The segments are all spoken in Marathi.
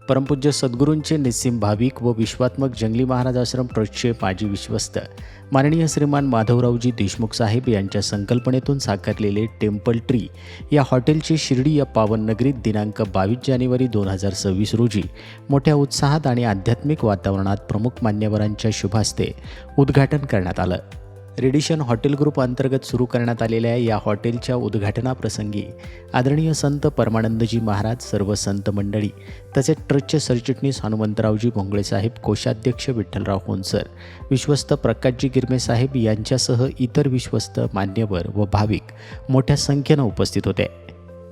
परमपूज्य सद्गुरूंचे निस्सीम भाविक व विश्वात्मक जंगली महाराज आश्रम ट्रस्टचे माजी विश्वस्त माननीय श्रीमान माधवरावजी देशमुख साहेब यांच्या संकल्पनेतून साकारलेले टेम्पल ट्री या हॉटेलची शिर्डी या पावन नगरीत दिनांक 22 जानेवारी 2026 रोजी मोठ्या उत्साहात आणि आध्यात्मिक वातावरणात प्रमुख मान्यवरांच्या शुभहस्ते उद्घाटन करण्यात आलं। रेडिशन हॉटेल ग्रुप अंतर्गत सुरू करण्यात आलेल्या या हॉटेलच्या उद्घाटनाप्रसंगी आदरणीय संत परमानंदजी महाराज, सर्व संत मंडळी तसेच ट्रस्टचे सरचिटणीस हनुमंतरावजी भोंगळे साहेब, कोषाध्यक्ष विठ्ठलराव होनसर, विश्वस्त प्रकाशजी गिरमे साहेब यांच्यासह इतर विश्वस्त मान्यवर व भाविक मोठ्या संख्येनं उपस्थित होते।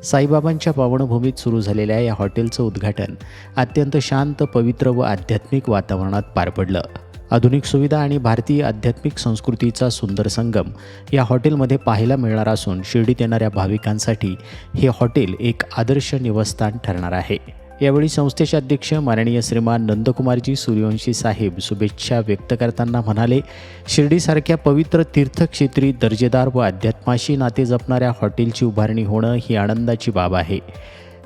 साईबाबांच्या पावनभूमीत सुरू झालेल्या या हॉटेलचं उद्घाटन अत्यंत शांत, पवित्र व आध्यात्मिक वातावरणात पार पडलं। आधुनिक सुविधा आणि भारतीय आध्यात्मिक संस्कृतीचा सुंदर संगम या हॉटेलमध्ये पाहायला मिळणार असून शिर्डीत येणाऱ्या भाविकांसाठी हे हॉटेल एक आदर्श निवासस्थान ठरणार आहे। यावेळी संस्थेचे अध्यक्ष माननीय श्रीमान नंदकुमारजी सूर्यवंशी साहेब शुभेच्छा व्यक्त करताना म्हणाले, शिर्डीसारख्या पवित्र तीर्थक्षेत्री दर्जेदार व अध्यात्माशी नाते जपणाऱ्या हॉटेलची उभारणी होणं ही आनंदाची बाब आहे।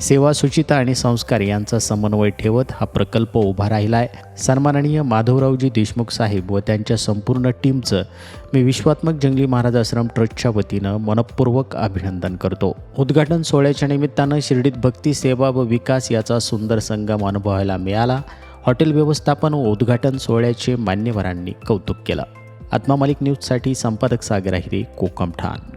सेवा, शुचिता आणि संस्कार यांचा समन्वय ठेवत हा प्रकल्प उभा राहिला आहे। सन्माननीय माधवरावजी देशमुख साहेब व त्यांच्या संपूर्ण टीमचं मी विश्वात्मक जंगली महाराज आश्रम ट्रस्टच्या वतीनं मनपूर्वक अभिनंदन करतो। उद्घाटन सोहळ्याच्या निमित्तानं शिर्डीत भक्ती, सेवा व विकास याचा सुंदर संगम अनुभवायला मिळाला। हॉटेल व्यवस्थापन व उद्घाटन सोहळ्याचे मान्यवरांनी कौतुक केलं। आत्मा मालिक न्यूजसाठी संपादक सागर अहिरे, कोकम ठाण।